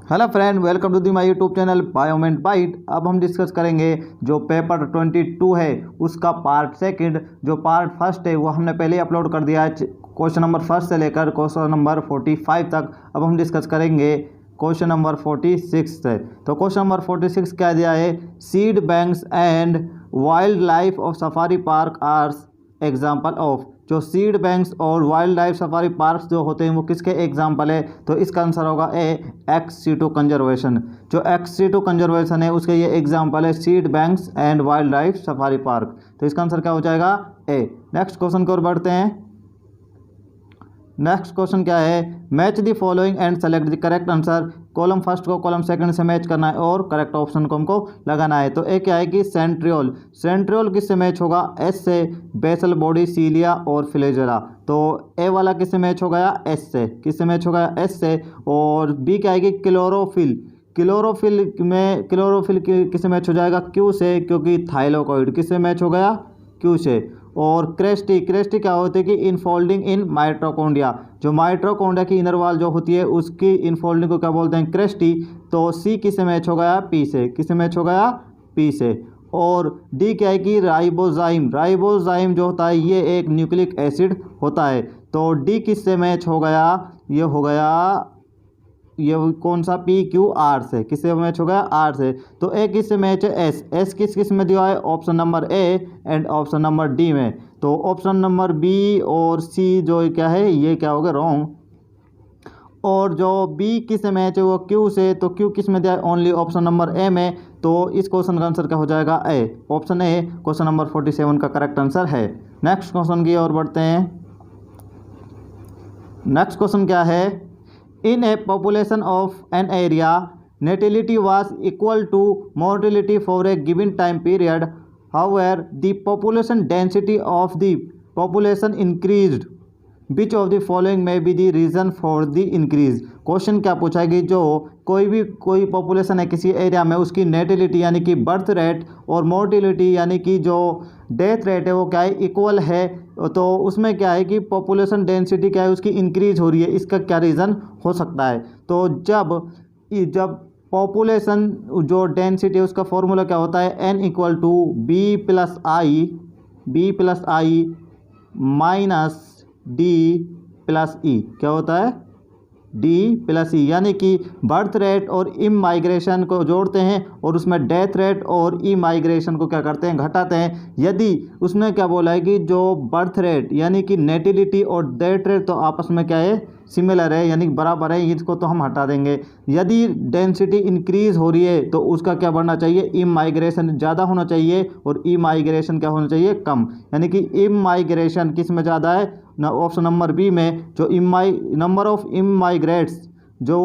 Hello friend, welcome to the my YouTube channel बायोमेंट बाइट। अब हम डिस्कस करेंगे जो पेपर 22 है उसका पार्ट सेकंड। जो पार्ट फर्स्ट है वो हमने पहले ही अपलोड कर दिया है, क्वेश्चन नंबर फर्स्ट से लेकर क्वेश्चन नंबर 45 तक। अब हम डिस्कस करेंगे क्वेश्चन नंबर 46 से। तो क्वेश्चन नंबर 46 क्या दिया है, seed banks and wild life of safari park are example of. जो सीड बैंक्स और वाइल्ड लाइफ सफारी पार्क्स जो होते हैं वो किसके एग्जाम्पल है, तो इसका आंसर होगा ए, एक्स-सिटू कंजर्वेशन। जो एक्स-सिटू कंजर्वेशन है उसके ये एग्जाम्पल है seed banks and wild life safari park. तो इसका आंसर क्या हो जाएगा, ए। नेक्स्ट क्वेश्चन की ओर बढ़ते हैं। नेक्स्ट क्वेश्चन क्या है, match the following and select the correct answer. Column first को कॉलम सेकंड से मैच करना है और करेक्ट ऑप्शन को हमको लगाना है। तो ए क्या है कि सेंट्रियोल। सेंट्रियोल किससे मैच होगा, एस से, बेसल बॉडी, सीलिया और फ्लैजेला। तो ए वाला किससे मैच हो गया, एस से। किससे मैच हो गया, एस से। और बी क्या है कि क्लोरोफिल। क्लोरोफिल किससे मैच हो जाएगा, क्यू से, क्योंकि थाइलाकोइड किससे मैच हो गया, क्यू से। और क्रेस्टी क्या होती है कि इनफोल्डिंग इन माइटोकॉन्ड्रिया। जो माइटोकॉन्ड्रिया की इनर वॉल जो होती है उसकी इनफोल्डिंग को क्या बोलते हैं, क्रेस्टी। तो सी किससे मैच हो गया, पी से। किससे मैच हो गया, पी से। और डी क्या है कि राइबोजाइम। राइबोजाइम जो होता है ये एक न्यूक्लिक एसिड होता है। तो डी किससे मैच हो गया, ये हो गया, ये कौन सा, पी क्यू आर से। किससे मैच हो गया, आर से। तो ए किससे मैच है, एस। एस किस में दिया है, option number A and option number D में। तो ऑप्शन नंबर बी और सी जो क्या है ये क्या हो गया, रॉन्ग। और जो बी किससे मैच है वो क्यू से। तो क्यू किस में दिया है, ओनली ऑप्शन नंबर ए में। तो इस क्वेश्चन का आंसर क्या हो जाएगा, ए। ऑप्शन ए क्वेश्चन नंबर 47 का करेक्ट आंसर है। नेक्स्ट क्वेश्चन की ओर बढ़ते हैं। नेक्स्ट क्वेश्चन क्या है, in a population of an area natality was equal to mortality for a given time period, however the population density of the population increased, which of the following may be the reason for the increase। Question क्या पूछा है कि जो कोई population है किसी area में, उसकी नेटिलिटी यानी कि बर्थ रेट और मोर्टिलिटी यानी कि जो डेथ रेट है वो क्या है, इक्वल है। तो उसमें क्या है कि पॉपुलेशन डेंसिटी क्या है उसकी इंक्रीज हो रही है, इसका क्या रीज़न हो सकता है। तो जब पॉपुलेशन जो डेंसिटी है उसका फॉर्मूला क्या होता है, N equal to B plus I minus D plus E. क्या होता है, डी प्लस ई। यानी कि बर्थ रेट और इमाइग्रेशन को जोड़ते हैं और उसमें डेथ रेट और इमाइग्रेशन को क्या करते हैं, घटाते हैं। यदि उसने क्या बोला है कि जो बर्थ रेट यानी कि नेटिलिटी और डेथ रेट तो आपस में क्या है, सिमिलर है यानी बराबर है, इसको तो हम हटा देंगे। यदि डेंसिटी इंक्रीज हो रही है तो उसका क्या बढ़ना चाहिए, इमाइग्रेशन ज़्यादा होना चाहिए और इमाइग्रेशन क्या होना चाहिए, कम। यानी कि इमाइग्रेशन किस में ज़्यादा है, ऑप्शन नंबर बी में। जो नंबर ऑफ इमाइग्रेट्स जो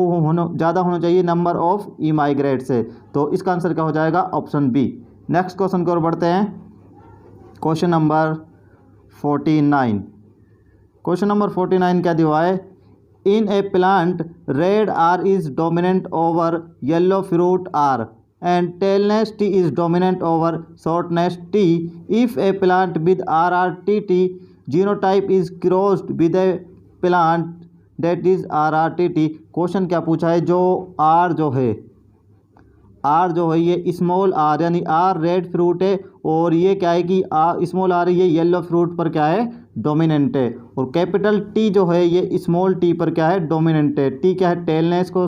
ज़्यादा होना चाहिए नंबर ऑफ इमाइग्रेट से। तो इसका आंसर क्या हो जाएगा, ऑप्शन बी। नेक्स्ट क्वेश्चन की ओर बढ़ते हैं। Question number 49। क्वेश्चन नंबर 49 क्या दिया है, in a plant red R is dominant over yellow fruit R and tailness T is dominant over shortness T. If a plant with RRTT genotype is crossed with a plant that is RRTT। Question क्या पूछा है, जो R जो है ये small are यानी are red fruit है और ये क्या है कि स्मॉल आर ये येलो फ्रूट पर क्या है, डोमिनेंट है। और कैपिटल टी जो है ये स्मॉल टी पर क्या है, डोमिनेंट है। टी क्या है, टेलनेस को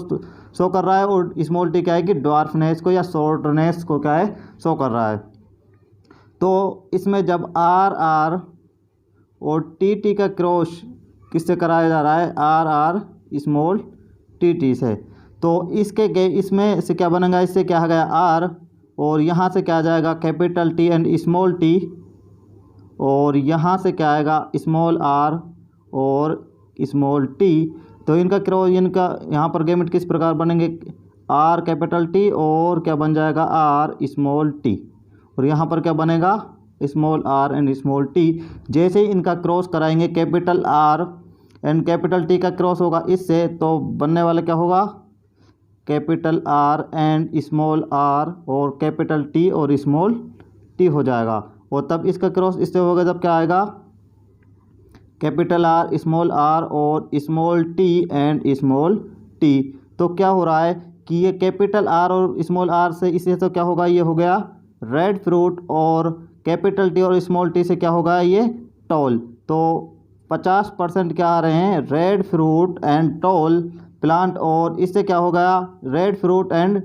शो कर रहा है और स्मॉल टी क्या है कि ड्वार्फनेस को या शॉर्टनेस को क्या है, शो कर रहा है। तो इसमें जब आर और टी का क्रॉस किससे कराया जा रहा है, आर स्मॉल टी से। तो इसमें से क्या बनेगा, इससे क्या आ गया आर और यहाँ से क्या आ जाएगा, capital T and small T. और यहाँ से क्या आएगा, स्मॉल आर और स्मॉल टी। तो इनका यहाँ पर गैमेट किस प्रकार बनेंगे, आर कैपिटल टी और क्या बन जाएगा, आर स्मॉल टी। और यहाँ पर क्या बनेगा, small R and small T. जैसे ही इनका क्रॉस कराएंगे, capital R and capital T का क्रॉस होगा इससे, तो बनने वाला क्या होगा, capital R and small R और कैपिटल टी और स्मॉल टी हो जाएगा। और तब इसका क्रॉस इससे होगा, जब क्या आएगा, कैपिटल आर और small T and small T. तो क्या हो रहा है कि ये कैपिटल आर और स्मॉल आर से इससे तो क्या होगा, ये हो गया रेड फ्रूट, और कैपिटल टी और स्मॉल टी से क्या होगा, ये टॉल। तो 50% क्या आ रहे हैं, red fruit and tall plant, और इससे क्या होगा, रेड फ्रूट एंड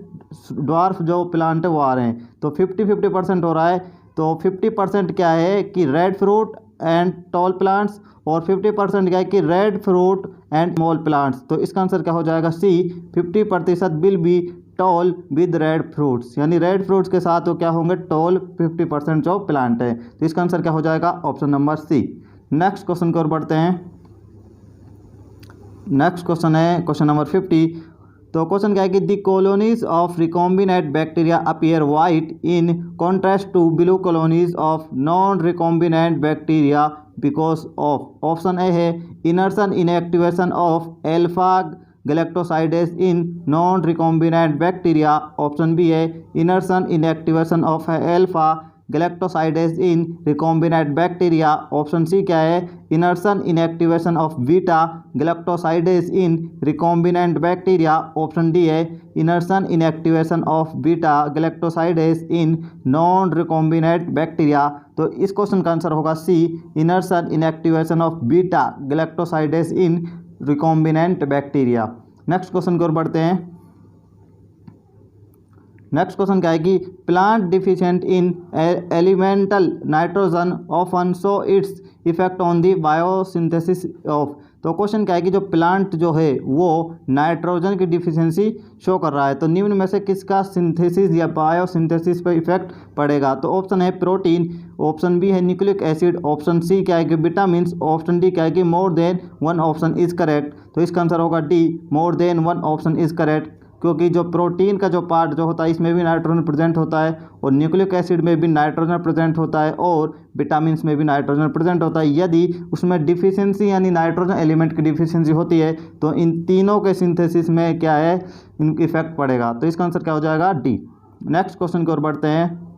ड्वार्फ जो प्लांट है वो आ रहे हैं। तो 50-50% हो रहा है। तो 50% क्या है कि red fruit and tall plants, और 50% क्या है कि red fruit and small plants. तो इसका आंसर क्या हो जाएगा, सी। 50% will be toll with red fruits, यानी रेड फ्रूट्स के साथ वो क्या होंगे, टॉल 50% जो प्लांट है। तो इसका आंसर क्या हो जाएगा, option number C. Next question की ओर बढ़ते हैं। नेक्स्ट क्वेश्चन है क्वेश्चन नंबर 50। तो क्वेश्चन क्या है कि the colonies of recombinant bacteria appear white in contrast to blue colonies of non recombinant bacteria because of. Option A है insertion inactivation of alpha galactosidase in non recombinant bacteria. Option B है insertion inactivation of alpha galactosidase in recombinant bacteria. Option C क्या है, insertion inactivation of beta galactosidase in recombinant bacteria. Option D है insertion inactivation of beta galactosidase in non recombinant bacteria. तो इस question का answer होगा C, insertion inactivation of beta galactosidase in recombinant bacteria. Next question की ओर बढ़ते हैं। Next question क्या है कि plant deficient in elemental nitrogen often show its effect on the biosynthesis of. तो क्वेश्चन क्या है कि जो प्लांट जो है वो नाइट्रोजन की डिफिशिएंसी शो कर रहा है, तो निम्न में से किसका सिंथेसिस या बायोसिंथेसिस पर इफेक्ट पड़ेगा। तो ऑप्शन है प्रोटीन, ऑप्शन बी है न्यूक्लिक एसिड, ऑप्शन सी क्या है कि विटामिन्स, ऑप्शन डी क्या है कि मोर than one. Option is correct. तो इसका आंसर होगा D, more than one option is correct, क्योंकि जो प्रोटीन का जो पार्ट जो होता है इसमें भी नाइट्रोजन प्रेजेंट होता है, और न्यूक्लिक एसिड में भी नाइट्रोजन प्रेजेंट होता है, और विटामिन्स में भी नाइट्रोजन प्रेजेंट होता है। यदि उसमें डिफिशिएंसी यानी नाइट्रोजन एलिमेंट की डिफिशिएंसी होती है तो इन तीनों के सिंथेसिस में क्या है, इनका इफेक्ट पड़ेगा। तो इसका आंसर क्या हो जाएगा, डी। नेक्स्ट क्वेश्चन की ओर बढ़ते हैं।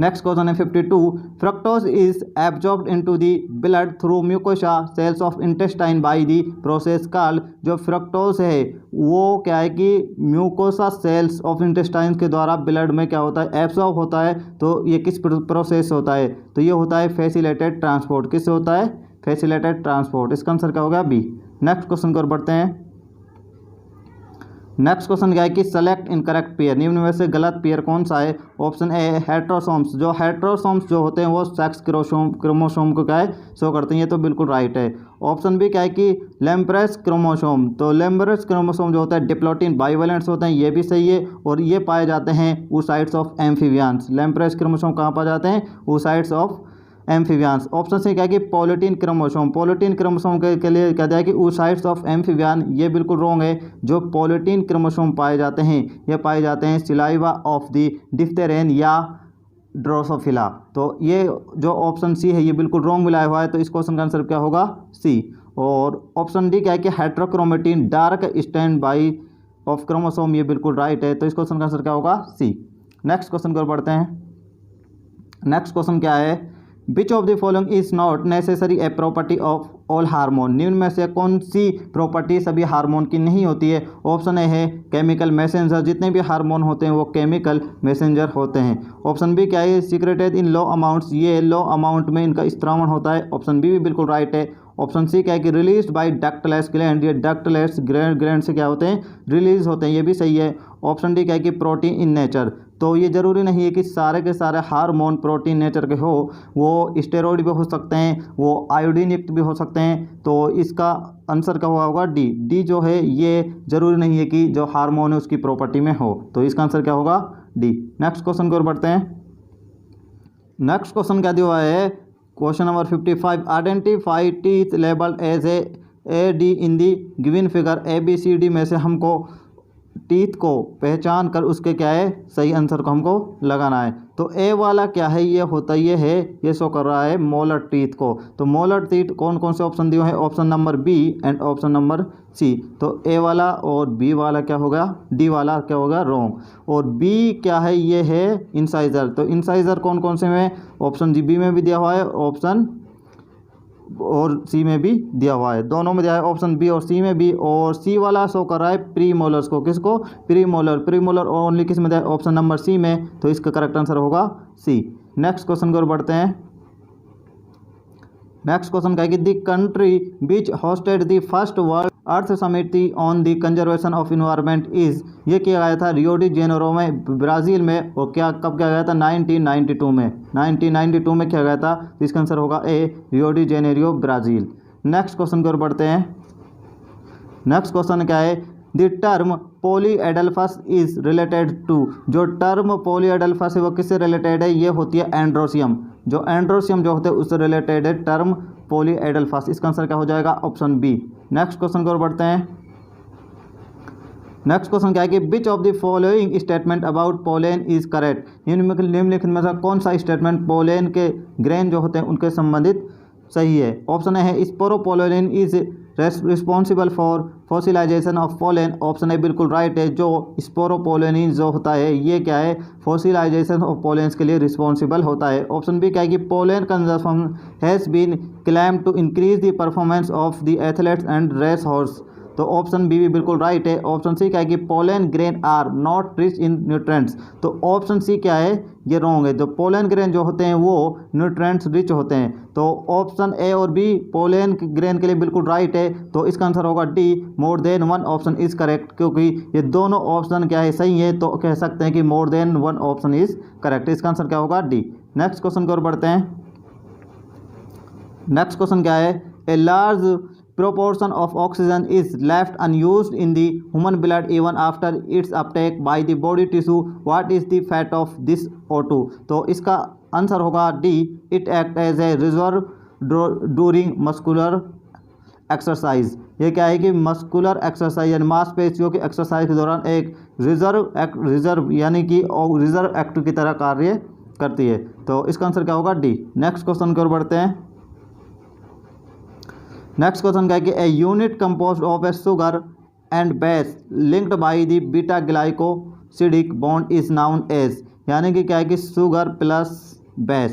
नेक्स्ट क्वेश्चन है 52। Fructose is absorbed into the blood through mucosa cells of intestine by the process called. जो फ्रक्टोज है वो क्या है कि म्यूकोसा सेल्स ऑफ इंटेस्टाइन के द्वारा ब्लड में क्या होता है, एब्जॉर्ब होता है। तो ये किस प्रोसेस होता है, तो ये होता है फैसिलिटेटेड ट्रांसपोर्ट। किससे होता है, फैसिलिटेटेड ट्रांसपोर्ट। इसका आंसर क्या होगा, बी। नेक्स्ट क्वेश्चन की ओर बढ़ते हैं। नेक्स्ट क्वेश्चन क्या है कि सेलेक्ट इनकरेक्ट पेयर, निम्न में से गलत पेयर कौन सा है। ऑप्शन ए हेट्रोसोम्स, जो हेट्रोसोम्स जो होते हैं वो सेक्स क्रोमोसोम को क्या है, शो करते हैं, ये तो बिल्कुल राइट है। ऑप्शन बी क्या है कि लैम्प्रेस क्रोमोसोम, तो लैम्प्रेस क्रोमोसोम जो होता है डिप्लोटिन बाइवेलेंट्स होते हैं, ये भी सही है, और ये पाए जाते हैं oocytes ऑफ एम्फीबियंस। लैम्प्रेस क्रोमोसोम कहाँ पाए जाते हैं, oocytes ऑफ एम्फीबियंस। ऑप्शन से क्या है कि पॉलिटीन क्रोमोसोम, पॉलिटीन क्रोमोसोम के लिए कहता है कि oocytes ऑफ एम्फीबियन, ये बिल्कुल रॉन्ग है। जो पॉलिटीन क्रोमोसोम पाए जाते हैं ये पाए जाते हैं सिलाइवा ऑफ द डिफ्थेरेन या ड्रोसोफिला। तो ये जो ऑप्शन सी है ये बिल्कुल रॉन्ग मिलाया हुआ है। तो इस क्वेश्चन का आंसर क्या होगा, सी। और ऑप्शन डी क्या है कि heterochromatin dark stand by of chromosome, ये बिल्कुल राइट है। तो इस क्वेश्चन का आंसर क्या होगा, सी। नेक्स्ट क्वेश्चन को बढ़ते हैं। नेक्स्ट क्वेश्चन क्या है, which of the following is not necessary a property of all hormone. निम्न में से कौन सी प्रॉपर्टी सभी हार्मोन की नहीं होती है। ऑप्शन ए है केमिकल मैसेंजर, जितने भी हार्मोन होते हैं वो केमिकल मैसेंजर होते हैं। ऑप्शन बी क्या है, सीक्रेटेड इन लो अमाउंट्स, ये लो अमाउंट में इनका स्त्रावण होता है। ऑप्शन बी भी बिल्कुल राइट है। ऑप्शन सी क्या है कि रिलीज बाय डक्टलेस ग्लैंड, ये डक्टलेस ग्लैंड से क्या होते हैं, रिलीज होते हैं, ये भी सही है। ऑप्शन डी क्या है कि प्रोटीन इन नेचर, तो ये ज़रूरी नहीं है कि सारे के सारे हार्मोन प्रोटीन नेचर के हो, वो स्टेरॉइड भी हो सकते हैं, वो आयोडीन युक्त भी हो सकते हैं। तो इसका आंसर क्या होगा, डी। डी जो है ये ज़रूरी नहीं है कि जो हार्मोन है उसकी प्रॉपर्टी में हो। तो इसका आंसर क्या होगा, डी। नेक्स्ट क्वेश्चन की ओर बढ़ते हैं। नेक्स्ट क्वेश्चन क्या दिया हुआ है, question number 55। Identify teeth label as A D in the given figure. A B C D में से हमको टीथ को पहचान कर उसके क्या है सही आंसर को हमको लगाना है। तो ए वाला क्या है, ये होता ये है, ये शो कर रहा है मोलर टीथ को। तो मोलर टीथ कौन कौन से ऑप्शन दिए हैं, option number B and option number C. तो ए वाला और बी वाला क्या होगा, डी वाला क्या होगा, रॉन्ग। और बी क्या है, ये है इंसाइजर। तो इंसाइजर कौन कौन से में, ऑप्शन जी बी में भी दिया हुआ है, ऑप्शन और सी में भी दिया हुआ है, दोनों में दिया है, ऑप्शन बी और सी में भी। और सी वाला शो कर रहा है प्री मोलर्स को, किसको, प्री मोलर ओनली किस में दिया है, ऑप्शन नंबर सी में, तो इसका करेक्ट आंसर होगा सी। नेक्स्ट क्वेश्चन की ओर बढ़ते हैं। नेक्स्ट क्वेश्चन क्या है कि the country which hosted the first world earth summit on the conservation of environment is, ये किया गया था रियो डी जेनेरो में, ब्राज़ील में। और क्या कब किया गया था, 1992 में, 1992 में किया गया था। तो इसका आंसर होगा A, Rio de Janeiro, Brazil. Next question की ओर बढ़ते हैं। नेक्स्ट क्वेश्चन क्या है, the term polyadelphous is related to, जो टर्म पॉलीएडल्फस है वो किससे रिलेटेड है, ये होती है एंड्रोसियम, जो एंड्रोसियम जो होते हैं उससे रिलेटेड है टर्म पॉलीएडल्फस। इसका आंसर क्या हो जाएगा, ऑप्शन बी। नेक्स्ट क्वेश्चन की ओर बढ़ते हैं। नेक्स्ट क्वेश्चन क्या है कि which of the following statement about pollen is correct, निम्नलिखित में से कौन सा स्टेटमेंट पोलेन के ग्रेन जो होते हैं उनके संबंधित सही है। ऑप्शन है sporopollenin is responsible for fossilization of pollen, option A बिल्कुल राइट है, जो स्पोरोपोलेन जो होता है ये क्या है, फॉसिलाइजेशन ऑफ पोलेन्स के लिए रिस्पॉन्सिबल होता है। ऑप्शन बी क्या है कि pollen consumption has been claimed to increase the performance of the athletes and race horse, तो ऑप्शन बी भी बिल्कुल राइट है। ऑप्शन सी क्या है कि pollen grain are not rich in nutrients, तो ऑप्शन सी क्या है, ये रॉन्ग है, जो पोलेन ग्रेन जो होते हैं वो न्यूट्रेंट्स रिच होते हैं। तो ऑप्शन ए और बी पोलेन ग्रेन के लिए बिल्कुल राइट है, तो इसका आंसर होगा D, more than one option is correct, क्योंकि ये दोनों ऑप्शन क्या है, सही है, तो कह सकते हैं कि मोर than one option is correct. इसका आंसर क्या होगा, डी। नेक्स्ट क्वेश्चन की ओर बढ़ते हैं। नेक्स्ट क्वेश्चन क्या है, a large proportion of oxygen is left unused in the human blood even after its uptake by the body tissue, what is the fate of this O2, तो इसका answer होगा D, it act as a reserve during muscular exercise। ये क्या है कि muscular exercise यानी मांसपेशियों की एक्सरसाइज के दौरान एक रिजर्व यानी कि रिजर्व एक्ट की तरह कार्य करती है, तो इसका आंसर क्या होगा, डी। नेक्स्ट क्वेश्चन की ओर बढ़ते हैं। नेक्स्ट क्वेश्चन क्या है कि a unit composed of a sugar and base linked by the beta glycosidic bond is known as, यानी कि क्या है कि शुगर प्लस बेस,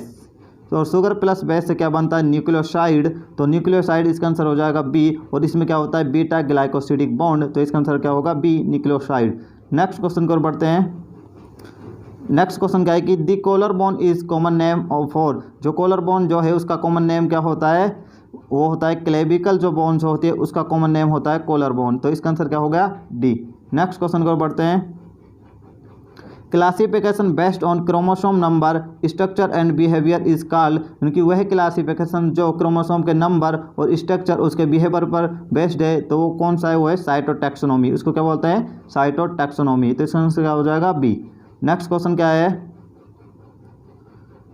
तो शुगर प्लस बेस से क्या बनता है, न्यूक्लियोसाइड, तो न्यूक्लियोसाइड इसका आंसर हो जाएगा बी। और इसमें क्या होता है, बीटा ग्लाइकोसिडिक बॉन्ड, तो इसका आंसर क्या होगा, बी, न्यूक्लियोसाइड। नेक्स्ट क्वेश्चन की ओर बढ़ते हैं। नेक्स्ट क्वेश्चन क्या है कि the collar bone is common name for, जो कॉलर बोन जो है उसका कॉमन नेम क्या होता है, वो होता है क्लेविकल, जो बोन जो होती है उसका कॉमन नेम होता है कॉलर बोन, तो इसका आंसर क्या हो गया, डी। नेक्स्ट क्वेश्चन की ओर बढ़ते हैं। Classification based on chromosome number structure and behaviour is called, उनकी वह क्लासिफिकेशन जो क्रोमोसोम के नंबर और स्ट्रक्चर उसके बिहेवियर पर बेस्ड है, तो वो कौन सा है, वो है साइटोटैक्सोनॉमी, उसको क्या बोलते हैं, साइटोटैक्सोनॉमी, तो इसका आंसर क्या हो जाएगा, बी। नेक्स्ट क्वेश्चन क्या है,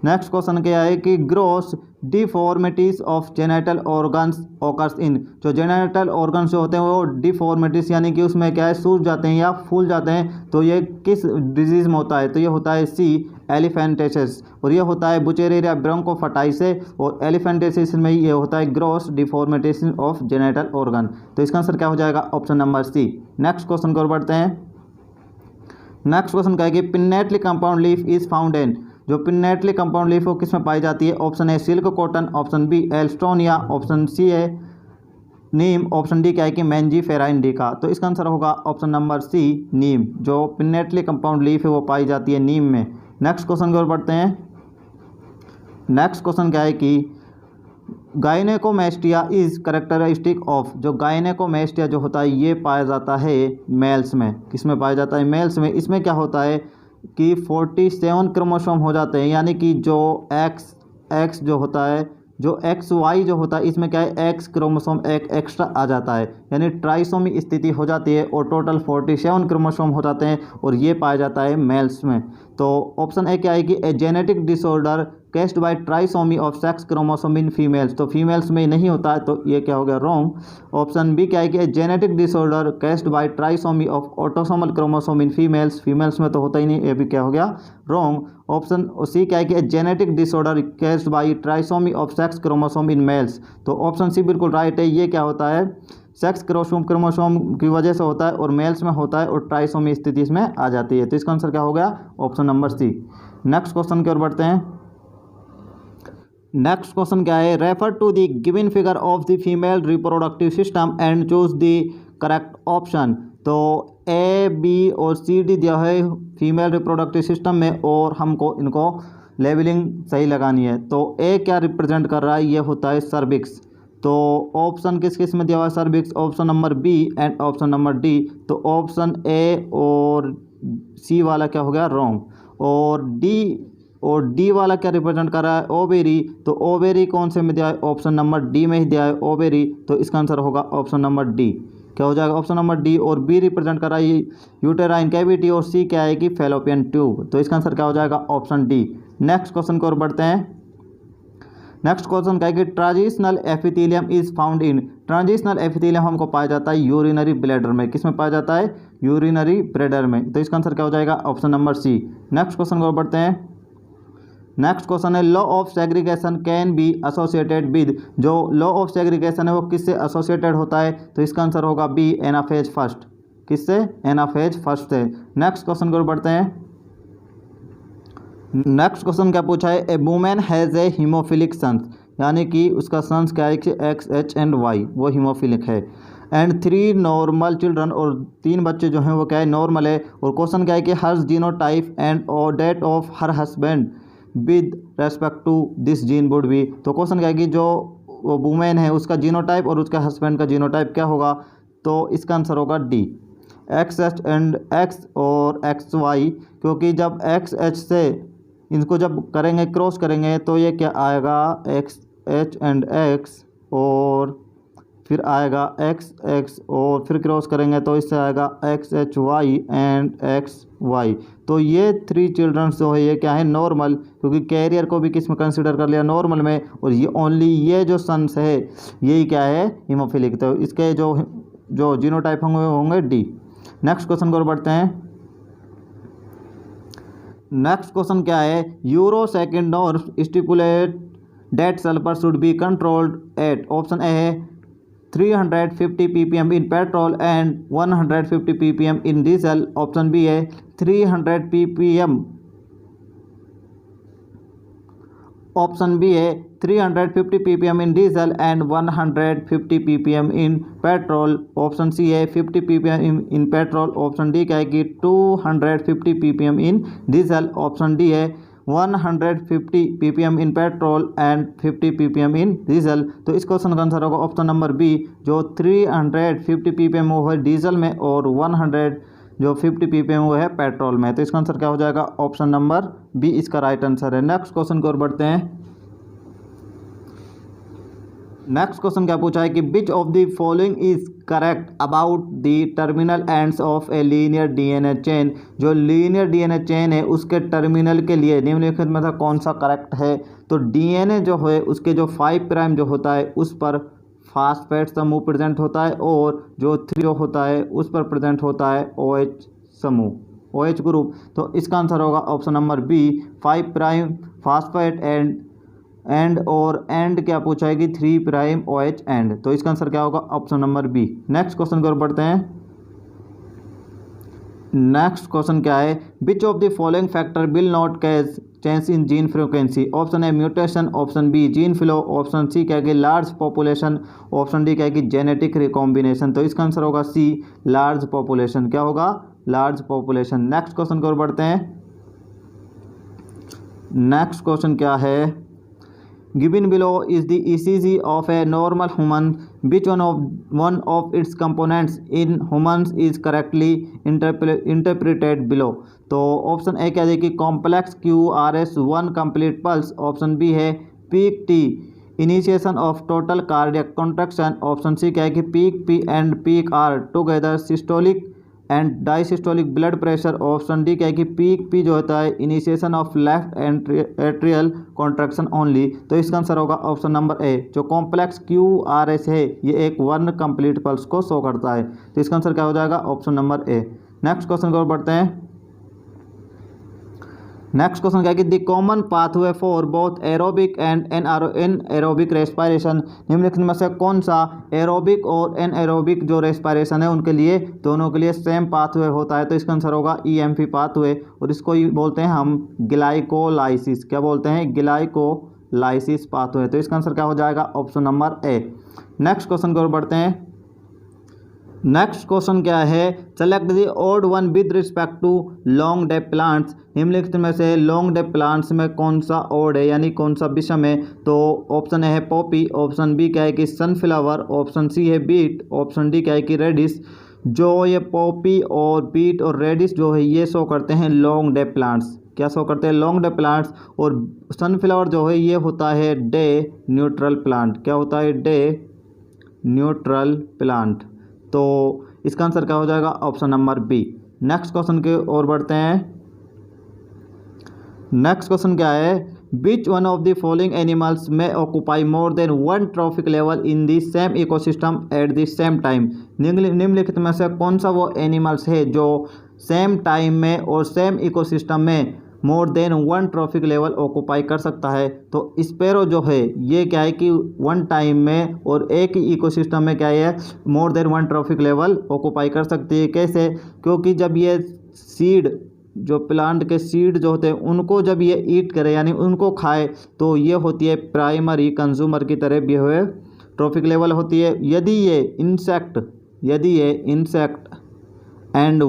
नेक्स्ट क्वेश्चन क्या है कि gross deformities of genital organs occurs in, जो जेनेटल ऑर्गन्स जो होते हैं वो डिफॉर्मिटीज यानी कि उसमें क्या है, सूज जाते हैं या फूल जाते हैं, तो ये किस डिजीज़ में होता है, तो ये होता है सी, एलिफेंटेसिस, और ये होता है बुचेरिया ब्रोंकोफाइटिस, और एलिफेंटेसिस में ये होता है gross deformities of genital organ, तो इसका आंसर क्या हो जाएगा, option number C. Next question की ओर बढ़ते हैं। नेक्स्ट क्वेश्चन क्या है कि pinnately compound leaf is found in, जो पिन्नेटली कंपाउंड लीफ वो किस में पाई जाती है, option A silk cotton, option B alstonia, option C है नीम, ऑप्शन डी क्या है कि मैंजीफेरा इंडिका, तो इसका आंसर होगा ऑप्शन नंबर सी, नीम, जो पिन्नेटली कंपाउंड लीफ है वो पाई जाती है नीम में। नेक्स्ट क्वेश्चन की ओर बढ़ते हैं। नेक्स्ट क्वेश्चन क्या है कि गायनेकोमेस्टिया इज कैरेक्टरिस्टिक ऑफ, जो गायनेकोमेस्टिया जो होता है ये पाया जाता है मेल्स में, किस में पाया जाता है, मेल्स में। इसमें क्या होता है कि 47 क्रोमोसोम हो जाते हैं, यानी कि जो एक्स जो होता है, जो XY जो होता है इसमें क्या है, एक्स क्रोमोसोम एक एक्स्ट्रा आ जाता है, यानी ट्राइसोमी स्थिति हो जाती है, और टोटल 47 क्रोमोसोम हो जाते हैं, और ये पाया जाता है मेल्स में। तो ऑप्शन ए क्या है कि a genetic disorder caused by trisomy of sex chromosome in females, तो फीमेल्स में नहीं होता है, तो ये क्या हो गया, रॉन्ग। ऑप्शन बी क्या है कि genetic disorder caused by trisomy of autosomal chromosome in females, females में तो होता ही नहीं, ये भी क्या हो गया, रॉन्ग। ऑप्शन सी क्या है कि genetic disorder caused by trisomy of sex chromosome in males, तो ऑप्शन सी बिल्कुल राइट है, ये क्या होता है, सेक्स क्रोमोसोम की वजह से होता है, और मेल्स में होता है, और ट्राइसोमी स्थिति इसमें आ जाती है, तो इसका आंसर क्या हो गया, option number C. Next question की ओर बढ़ते हैं। नेक्स्ट क्वेश्चन क्या है, refer to the given figure of the female reproductive system and choose the correct option. तो ए बी और सी डी दिया है फीमेल रिप्रोडक्टिव सिस्टम में और हमको इनको लेबलिंग सही लगानी है। तो ए क्या रिप्रेजेंट कर रहा है, ये होता है सर्विक्स। तो ऑप्शन किस किस में दिया हुआ है cervix, option number B and option number D. तो ऑप्शन ए और सी वाला क्या हो गया रॉन्ग, और डी वाला क्या रिप्रेजेंट कर रहा है ओवेरी। तो ओवेरी कौन से में दिया है, ऑप्शन नंबर डी में ही दिया है ओवेरी। तो इसका आंसर होगा ऑप्शन नंबर डी, क्या हो जाएगा ऑप्शन नंबर डी। और बी रिप्रेजेंट कर रहा है यूटेराइन कैविटी और सी क्या है कि फैलोपियन ट्यूब। तो इसका आंसर क्या हो जाएगा ऑप्शन डी। नेक्स्ट क्वेश्चन की ओर बढ़ते हैं। नेक्स्ट क्वेश्चन क्या है कि transitional epithelium is found in. Transitional epithelium हमको पाया जाता है यूरिनरी ब्लैडर में। किस में पाया जाता है, यूरिनरी ब्लैडर में। तो इसका आंसर क्या हो जाएगा option number C. Next question की ओर बढ़ते हैं। नेक्स्ट क्वेश्चन है law of segregation can be associated with. जो लॉ ऑफ सेग्रीगेशन है वो किससे एसोसिएटेड होता है, तो इसका आंसर होगा बी एनाफेज फर्स्ट। किससे, एनाफेज फर्स्ट से। नेक्स्ट क्वेश्चन की ओर बढ़ते हैं। नेक्स्ट क्वेश्चन क्या पूछा है, a women has a haemophilic sons, यानी कि उसका सन्स क्या है कि एक्स एच एंड वाई, वो हीमोफिलिक है। एंड 3 नॉर्मल चिल्ड्रन, और 3 बच्चे जो हैं वो क्या है नॉर्मल है। और क्वेश्चन क्या है कि हर जीनोटाइप एंड और that of her husband with respect to this gene would be. तो क्वेश्चन क्या है कि जो वो वुमेन है उसका जीनोटाइप और उसके हस्बैंड का जीनोटाइप क्या होगा। तो इसका आंसर होगा D, x H and x और एक्स वाई। क्योंकि जब एक्स एच से इनको जब करेंगे क्रॉस करेंगे तो ये क्या आएगा एक्स एच एंड एक्स, और फिर आएगा एक्स एक्स, और फिर क्रॉस करेंगे तो इससे आएगा X H Y and X Y. तो ये 3 चिल्ड्रंस जो है ये क्या है नॉर्मल, क्योंकि कैरियर को भी किस में कंसिडर कर लिया नॉर्मल में। और ये ओनली ये जो सन्स है यही क्या है हीमोफिलिक। तो इसके जो जीनोटाइप होंगे डी। नेक्स्ट क्वेश्चन को बढ़ते हैं। नेक्स्ट क्वेश्चन क्या है, Euro second norm stipulate that sulphur should be controlled at. Option A है 350 ppm in petrol and 150 ppm in diesel. Option B है 300 ppm। ऑप्शन बी है 350 ppm in diesel and 150 ppm in petrol. Option C है 50 ppm in petrol. Option D क्या है कि 250 ppm in diesel. Option D है 150 ppm in petrol and 50 ppm in diesel. तो इस question का आंसर होगा ऑप्शन नंबर बी, जो 350 ppm वो है डीजल में और 100 जो 50 ppm वो है पेट्रोल में। तो इसका आंसर क्या हो जाएगा ऑप्शन नंबर बी, इसका राइट आंसर है। नेक्स्ट क्वेश्चन की ओर बढ़ते हैं। नेक्स्ट क्वेश्चन क्या पूछा है कि which of the following is correct about the terminal ends of a linear DNA chain. जो लीनियर डीएनए चेन है उसके टर्मिनल के लिए निम्नलिखित में से कौन सा करेक्ट है। तो डीएनए जो है उसके जो 5 प्राइम जो होता है उस पर फास्फेट समूह प्रेजेंट होता है, और जो 3 जो होता है उस पर प्रेजेंट होता है OH समूह, OH ग्रुप। तो इसका आंसर होगा option number B, 5 prime phosphate and और एंड क्या पूछा है कि 3 प्राइम OH एंड। तो इसका आंसर क्या होगा option number B. Next question की ओर बढ़ते हैं। नेक्स्ट क्वेश्चन क्या है, which of the following factor will not cause change in gene frequency. Option A mutation, option B gene flow, option C क्या है कि लार्ज पॉपुलेशन, ऑप्शन डी क्या है कि जेनेटिक रिकॉम्बिनेशन। तो इसका आंसर होगा सी, लार्ज पॉपुलेशन। क्या होगा, लार्ज पॉपुलेशन। नेक्स्ट क्वेश्चन की ओर बढ़ते हैं। नेक्स्ट क्वेश्चन क्या है, given below is the ECG of a normal human, which one of its components in humans is correctly interpreted below। तो ऑप्शन ए क्या है कि complex QRS1 complete pulse. Option B है peak T initiation of total cardiac contraction. Option C क्या है कि peak P and peak R together systolic and diastolic blood pressure. Option D क्या है कि पीक पी जो होता है initiation of left atrial contraction only. तो इसका आंसर होगा ऑप्शन नंबर ए, जो कॉम्प्लेक्स QRS है ये एक 1 कंप्लीट पल्स को शो करता है। तो इसका आंसर क्या हो जाएगा option number A. Next question की ओर बढ़ते हैं। नेक्स्ट क्वेश्चन क्या है कि the common pathway for both aerobic and anaerobic respiration. निम्नलिखित में से कौन सा एरोबिक और एनारोबिक जो रेस्पिरेशन है उनके लिए दोनों के लिए सेम पाथवे होता है। तो इसका आंसर होगा EMP पाथवे, और इसको बोलते हैं हम ग्लाइकोलाइसिस। क्या बोलते हैं, ग्लाइकोलाइसिस। Lysis pathway. तो इसका आंसर क्या हो जाएगा? Option number A. Next question की ओर बढ़ते हैं। नेक्स्ट क्वेश्चन क्या है? Select the odd one with respect to long day plants. निम्नलिखित में से लॉन्ग डेप प्लांट्स में कौन सा ऑड है, यानी कौन सा विषम है? तो ऑप्शन ए है पॉपी, ऑप्शन बी क्या है कि सनफ्लावर, ऑप्शन सी है बीट, ऑप्शन डी क्या है कि रेडिस। जो ये पॉपी और बीट और रेडिस जो है ये शो करते हैं लॉन्ग डेप प्लांट्स। क्या शो करते हैं? Long day plants. और सनफ्लावर जो है ये होता है डे न्यूट्रल प्लांट। क्या होता है? Day neutral plant. तो इसका आंसर क्या हो जाएगा? Option number B. Next question की ओर बढ़ते हैं। नेक्स्ट क्वेश्चन क्या है? Which one of the following animals में occupy more than one trophic level in the same ecosystem at the same time. निम्नलिखित में से कौन सा वो एनिमल्स है जो सेम टाइम में और सेम इकोसिस्टम में मोर than one trophic level occupy कर सकता है? तो स्पैरो जो है ये क्या है कि वन टाइम में और एक ही इकोसिस्टम में क्या है मोर than one trophic level occupy कर सकती है। कैसे? क्योंकि जब ये सीड जो प्लांट के सीड जो होते हैं उनको जब ये ईट करे यानी उनको खाए तो ये होती है प्राइमरी कंज्यूमर की तरह बिहेव ट्रॉफिक लेवल होती है। यदि ये इंसेक्ट एंड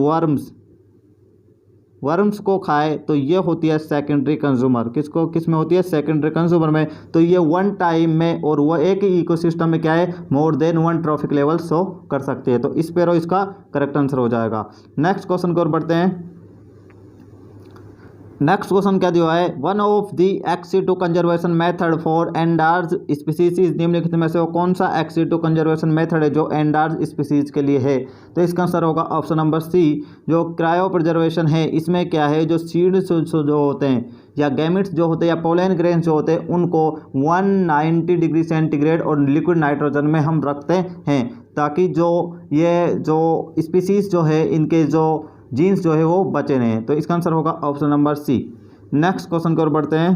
वर्म्स को खाए तो ये होती है सेकेंडरी कंज्यूमर। किस में होती है? सेकेंडरी कंज्यूमर में। तो ये वन टाइम में और वो एक ही इकोसिस्टम में क्या है मोर than one trophic level show कर सकती है। तो इस पेरो इसका करेक्ट आंसर हो जाएगा। नेक्स्ट क्वेश्चन की ओर बढ़ते हैं। नेक्स्ट क्वेश्चन क्या दिया है? One of the ex situ conservation method for endangered species. निम्नलिखित में से वो कौन सा एक्स-टू कंजर्वेशन मेथड है जो एंडार्ज स्पीसीज के लिए है? तो इसका आंसर होगा ऑप्शन नंबर सी। जो क्रायो प्रिजर्वेशन है इसमें क्या है जो सीड्स जो होते हैं या गैमेट्स जो होते हैं या पोलन ग्रेन्स जो होते हैं उनको 190 डिग्री सेंटीग्रेड और लिक्विड नाइट्रोजन में हम रखते हैं ताकि जो स्पीसीज जो है इनके जो जीन्स जो है वो बचे रहें। तो इसका आंसर होगा option number C. Next question की ओर बढ़ते हैं।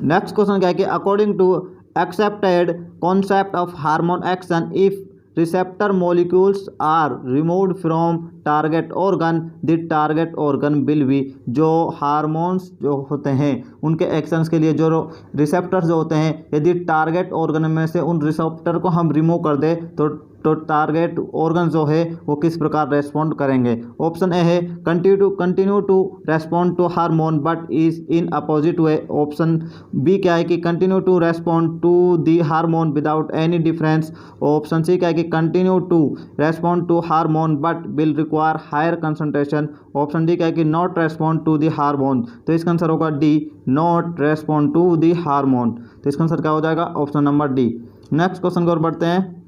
नेक्स्ट क्वेश्चन क्या है कि according to accepted concept of hormone action if receptor molecules are removed from target organ the target organ will be. जो हार्मोन्स जो होते हैं उनके एक्शंस के लिए जो रिसेप्टर्स जो होते हैं यदि टारगेट ऑर्गन में से उन रिसेप्टर को हम रिमूव कर दें तो टारगेट ऑर्गन जो है वो किस प्रकार रेस्पॉन्ड करेंगे? ऑप्शन ए है continue to respond to hormone but is in opposite way. Option B क्या है कि continue to respond to the hormone without any difference. Option C क्या है कि continue to respond to hormone but will require higher concentration. Option D क्या है कि not respond to the hormone. तो इसका आंसर होगा D, not respond to the hormone. तो इसका आंसर क्या हो जाएगा? Option number D. Next question की ओर बढ़ते हैं।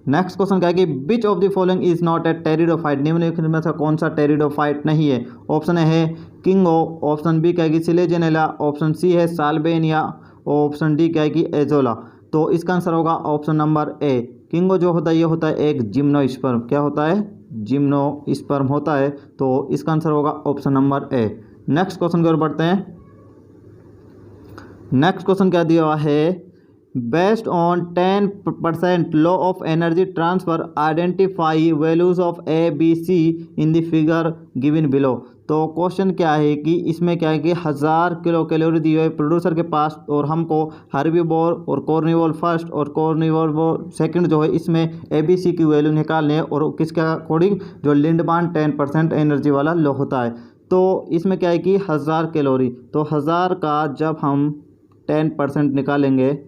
नेक्स्ट क्वेश्चन क्या है कि which of the following is not a pteridophyte. निम्नलिखित में से कौन सा टेरिडोफाइट नहीं है? ऑप्शन ए है किंगो, ऑप्शन बी क्या है कि सिलेजेनेला, ऑप्शन सी है साल्वेनिया, ऑप्शन डी क्या है कि एजोला। तो इसका आंसर होगा ऑप्शन नंबर ए। किंगो जो होता है ये होता है एक जिम्नोस्पर्म। क्या होता है? जिम्नोस्पर्म होता है। तो इसका आंसर होगा option number A. Next question की ओर बढ़ते हैं। नेक्स्ट क्वेश्चन क्या दिया है? Based on 10% law of energy transfer identify values of A B C in the figure given below. तो क्वेश्चन क्या है कि इसमें क्या है कि 1000 किलो कैलोरी दी हुई है प्रोड्यूसर के पास और हमको हर्बीवोर और कॉर्निवोर फर्स्ट और कॉर्निवोर सेकंड जो है इसमें ए बी सी की वैल्यू निकालनी है और किसके अकॉर्डिंग जो लिंडमान 10% एनर्जी वाला लॉ होता है। तो इसमें क्या है कि 1000 कैलोरी, तो 1000 का जब हम 10% निकालेंगे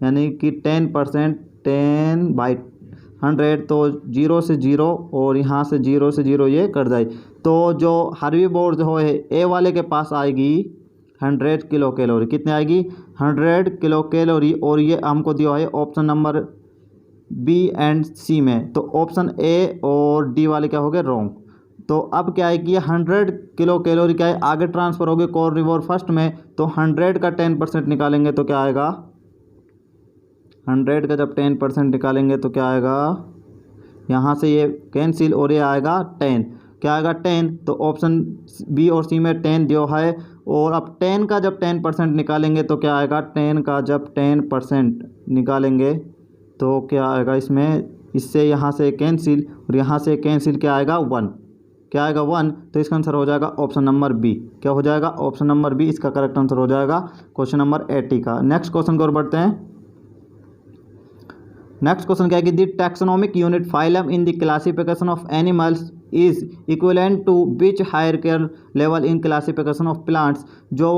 यानी कि 10% 10/100 तो 0 से 0 और यहाँ से 0 से 0 ये कट जाए। तो जो हर्बीवोर जो है ए वाले के पास आएगी 100 किलो कैलोरी। कितने आएगी? 100 किलो कैलोरी। और ये हमको दिया है ऑप्शन नंबर बी एंड सी में। तो ऑप्शन ए और डी वाले क्या हो गए? रॉन्ग। तो अब क्या है कि 100 किलो कैलोरी क्या है आगे ट्रांसफ़र होगी कॉर्निवोर फर्स्ट में। तो 100 का 10% निकालेंगे तो क्या आएगा? 100 का जब 10% निकालेंगे तो क्या आएगा? यहाँ से ये कैंसिल और ये आएगा 10। क्या आएगा? 10। तो ऑप्शन बी और सी में 10 दिया है। और अब 10 का जब 10% निकालेंगे तो क्या आएगा? 10 का जब 10% निकालेंगे तो क्या आएगा इसमें? इससे यहाँ से कैंसिल और यहाँ से कैंसिल क्या आएगा? 1। क्या आएगा 1, तो इसका आंसर हो जाएगा ऑप्शन नंबर बी। क्या हो जाएगा? ऑप्शन नंबर बी इसका करेक्ट आंसर हो जाएगा क्वेश्चन नंबर 80 का। नेक्स्ट क्वेश्चन की ओर बढ़ते हैं। नेक्स्ट क्वेश्चन क्या है कि the taxonomic unit phylum in the classification of animals is equivalent to which hierarchical level in classification of plants. जो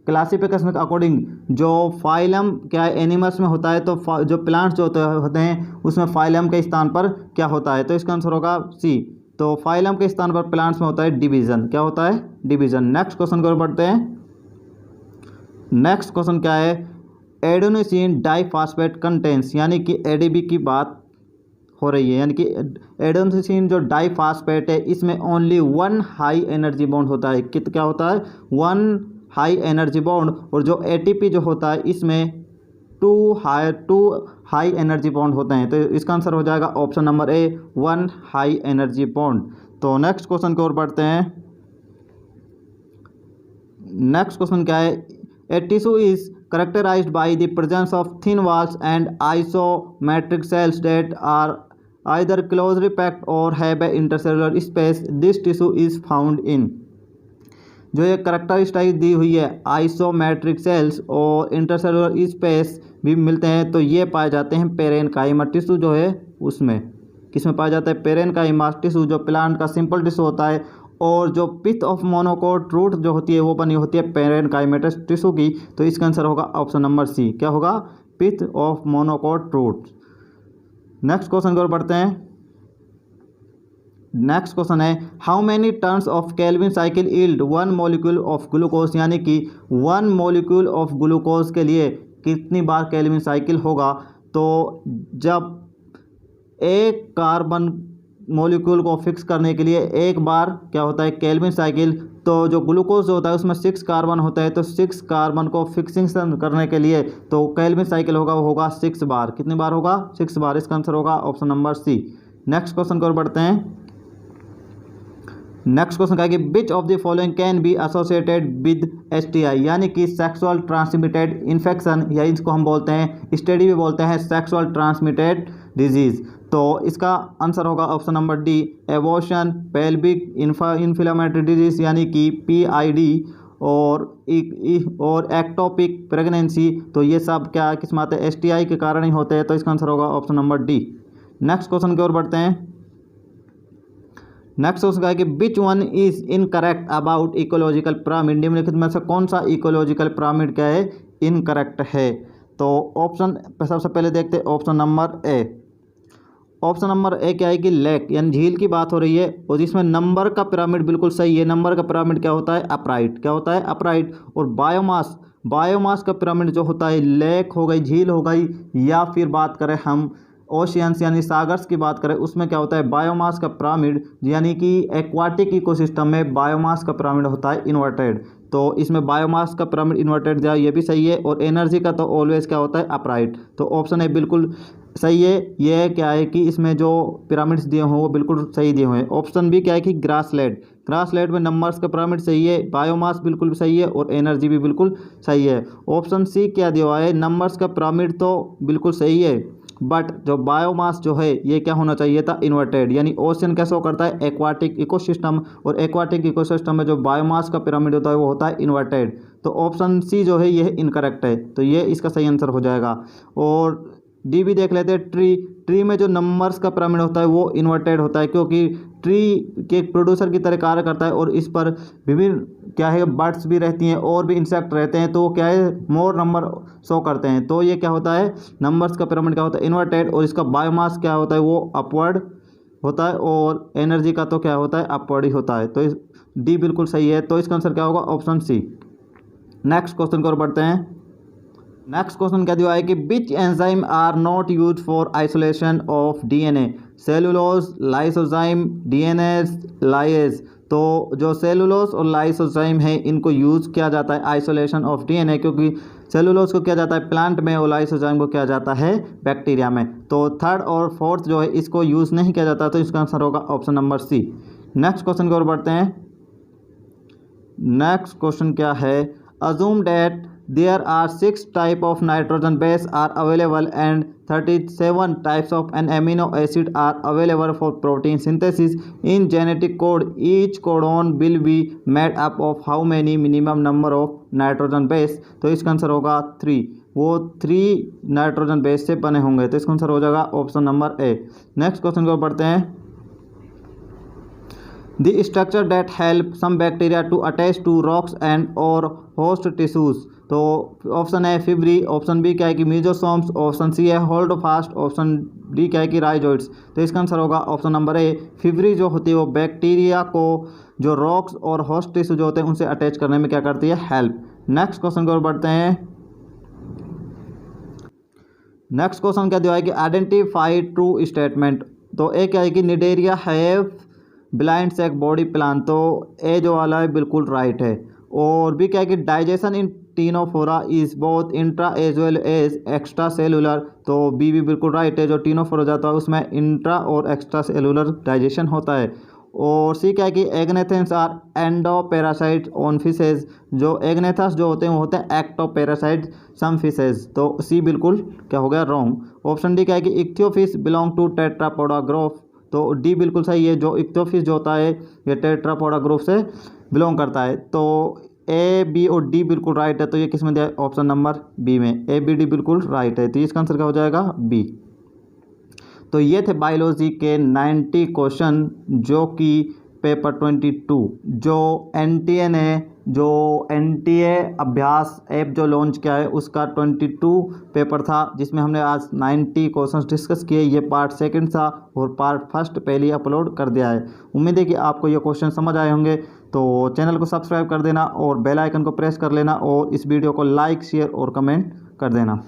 क्लासिफिकेशन के अकॉर्डिंग जो फाइलम क्या है एनिमल्स में होता है, तो जो प्लांट्स जो होते हैं उसमें फाइलम के स्थान पर क्या होता है, तो इसका आंसर होगा सी। तो फाइलम के स्थान पर प्लांट्स में होता है डिवीजन। क्या होता है? डिवीजन। नेक्स्ट क्वेश्चन की ओर बढ़ते हैं। नेक्स्ट क्वेश्चन क्या है? एडेनोसिन डाइफॉस्फेट कंटेंस, यानी कि एडीबी की बात हो रही है, यानी कि एडेनोसिन जो डाइफॉस्फेट है इसमें ओनली 1 हाई एनर्जी बॉन्ड होता है। क्या होता है? 1 हाई एनर्जी बॉन्ड। और जो एटीपी जो होता है इसमें 2 हाई एनर्जी बॉन्ड होते हैं। तो इसका आंसर हो जाएगा ऑप्शन नंबर ए 1 हाई एनर्जी बॉन्ड। तो नेक्स्ट क्वेश्चन की ओर बढ़ते हैं। नेक्स्ट क्वेश्चन क्या है? A tissue is characterized by the presence of thin walls and isometric cells that are either closely packed or have an intercellular space. This tissue is found in। जो ये characteristic दी हुई है isometric sales और intercellular space भी मिलते हैं, तो ये पाए जाते हैं पेरेनकाइमा टिश्यू जो है उसमें। किसमें पाया जाता है? पेरेनकाइमा टिश्यू जो प्लांट का सिंपल टिश्यू होता है। और जो पिथ ऑफ मोनोकोट रूट जो होती है वो बनी होती है पेरेनकाइमेटस टिश्यू की। तो इसका आंसर होगा ऑप्शन नंबर सी। क्या होगा? Pith of monocot root. Next question की ओर बढ़ते हैं। नेक्स्ट क्वेश्चन है how many turns of Calvin cycle yield 1 molecule of glucose, यानी कि 1 मॉलिक्यूल ऑफ ग्लूकोज के लिए कितनी बार केल्विन साइकिल होगा। तो जब एक कार्बन मॉलिक्यूल को फिक्स करने के लिए एक बार क्या होता है केल्विन साइकिल, तो जो ग्लूकोज होता है उसमें 6 कार्बन होता है, तो 6 कार्बन को फिक्सिंग करने के लिए तो केल्विन साइकिल होगा वो होगा 6 बार। कितनी बार होगा? 6 बार। इसका आंसर होगा option number C. Next question की ओर बढ़ते हैं। नेक्स्ट क्वेश्चन है कि which of the following can be associated with STI, यानी कि सेक्सुअल ट्रांसमिटेड इन्फेक्शन, या इसको हम बोलते हैं स्टडी भी बोलते हैं सेक्सुअल ट्रांसमिटेड डिजीज। तो इसका आंसर होगा option number D abortion, pelvic inflammatory disease यानी कि पीआईडी, और एक्टोपिक प्रेगनेंसी। तो ये सब क्या किस में आते हैं? एसटीआई के कारण ही होते हैं। तो इसका आंसर होगा option number D. Next question की ओर बढ़ते हैं। नेक्स्ट क्वेश्चन का है कि which one is incorrect about ecological pyramid, निम्नलिखित में से कौन सा इकोलॉजिकल पिरामिड क्या है? इनकरेक्ट है। तो ऑप्शन सबसे पहले देखते हैं ऑप्शन नंबर ए। ऑप्शन नंबर ए क्या है कि लेक यानी झील की बात हो रही है, और जिसमें नंबर का पिरामिड बिल्कुल सही है। नंबर का पिरामिड क्या होता है? अपराइट। क्या होता है? अपराइट। और बायोमास का पिरामिड जो होता है लेक हो गई, झील हो गई, या फिर बात करें हम ओशियंस यानी सागर्स की बात करें, उसमें क्या होता है? बायोमास का पिरामिड, यानी कि एक्वाटिक इकोसिस्टम में बायोमास का पिरामिड होता है इन्वर्टेड। तो इसमें बायोमास का पिरामिड इन्वर्टेड दिया, ये भी सही है। और एनर्जी का तो ऑलवेज क्या होता है? अपराइट। तो ऑप्शन ए बिल्कुल सही है। ये क्या है कि इसमें जो पिरामिड्स दिए हुए वो बिल्कुल सही दिए हुए हैं। ऑप्शन बी क्या है कि ग्रासलैंड में नंबर्स का पिरामिड सही है, बायोमास बिल्कुल सही है, और एनर्जी भी बिल्कुल सही है। ऑप्शन सी क्या दिया हुआ है? नंबर्स का पिरामिड तो बिल्कुल सही है, बट जो बायोमास जो है ये क्या होना चाहिए था? इन्वर्टेड। यानी ओशन कैसे हो करता है? एक्वाटिक इकोसिस्टम, और एक्वाटिक इकोसिस्टम में जो बायोमास का पिरामिड होता है वो होता है इन्वर्टेड। तो ऑप्शन सी जो है ये इनकरेक्ट है, तो ये इसका सही आंसर हो जाएगा। और डी भी देख लेते हैं। ट्री में जो नंबर्स का पिरामिड होता है वो इन्वर्टेड होता है, क्योंकि ट्री के प्रोड्यूसर की तरह कार्य करता है, और इस पर विभिन्न क्या है बर्ड्स भी रहती हैं और भी इंसेक्ट रहते हैं, तो वो क्या है मोर नंबर शो करते हैं। तो ये क्या होता है? नंबर्स का पिरामिड क्या होता है? इन्वर्टेड। और इसका बायोमास क्या होता है? वो अपवर्ड होता है, और एनर्जी का तो क्या होता है? अपवर्ड ही होता है। तो डी बिल्कुल सही है। तो इसका आंसर क्या होगा? Option C. नेक्स्ट क्वेश्चन की ओर बढ़ते हैं। नेक्स्ट क्वेश्चन क्या दिया है कि which enzyme are not use for isolation of DNA, cellulose, lysozyme, DNase, lyase. तो जो सेलुलोज और लाइसोजाइम है इनको यूज़ किया जाता है आइसोलेशन ऑफ डीएनए, क्योंकि सेलुलोज को किया जाता है प्लांट में और लाइसोजाइम को किया जाता है बैक्टीरिया में। तो थर्ड और फोर्थ जो है इसको यूज़ नहीं किया जाता, तो इसका आंसर होगा option number C. Next question की ओर बढ़ते हैं। नेक्स्ट क्वेश्चन क्या है? Assume that There are 6 types of nitrogen base are available and 37 types of an amino acid are available for protein synthesis. In genetic code, each codon will be made up of how many minimum number of nitrogen base? तो इसका answer होगा 3। वो 3 nitrogen base से बने होंगे, तो इसका answer हो जाएगा option number A. Next question को पढ़ते हैं। The structure that help some bacteria to attach to rocks and or host tissues, तो ऑप्शन है फिब्री, ऑप्शन बी क्या है कि मीजोसोम्स, ऑप्शन सी है होल्ड फास्ट, ऑप्शन डी क्या है कि राइजोइड्स। तो इसका आंसर होगा ऑप्शन नंबर ए। फिब्री जो होती है वो बैक्टीरिया को जो रॉक्स और होस्ट टिश्यू जो होते हैं उनसे अटैच करने में क्या करती है? हेल्प। नेक्स्ट क्वेश्चन को बढ़ते हैं। नेक्स्ट क्वेश्चन क्या दिया है कि आइडेंटिफाई ट्रू स्टेटमेंट, तो ए क्या है कि cnidaria have blind sac body plan, तो ए जो वाला है बिल्कुल राइट है। और बी क्या है कि digestion in ctenophora is both intra as well as extra cellular, तो बी भी बिल्कुल राइट है। जो टीनोफोरा जाता है उसमें इंट्रा और एक्स्ट्रा सेलुलर डाइजेशन होता है। और सी क्या है कि एग्नेथेंस आर एंडोपेरासाइट ऑन फिशेज, जो एग्नेथस जो होते हैं वो होते हैं एक्टोपेरासाइट सम फिशेज, तो सी बिल्कुल क्या हो गया? रॉन्ग। ऑप्शन डी क्या है कि इक्थियोफिश बिलोंग टू टेट्रापोडा ग्रुप, तो डी बिल्कुल सही है। जो इक्थियोफिश जो होता है ये टेट्रापोडा ग्रुप से बिलोंग करता है, तो ए बी और डी बिल्कुल राइट है। तो ये किस में दिया है? ऑप्शन नंबर बी में, ए बी डी बिल्कुल राइट है। तो इसका आंसर क्या हो जाएगा? बी। तो ये थे बायोलॉजी के 90 क्वेश्चन जो कि पेपर 22 जो एनटीए ने जो एनटीए अभ्यास ऐप जो लॉन्च किया है उसका 22 पेपर था, जिसमें हमने आज 90 क्वेश्चंस डिस्कस किए। ये पार्ट सेकंड था और पार्ट फर्स्ट पहले ही अपलोड कर दिया है। उम्मीद है कि आपको ये क्वेश्चन समझ आए होंगे। तो चैनल को सब्सक्राइब कर देना और बेल आइकन को प्रेस कर लेना और इस वीडियो को लाइक शेयर और कमेंट कर देना।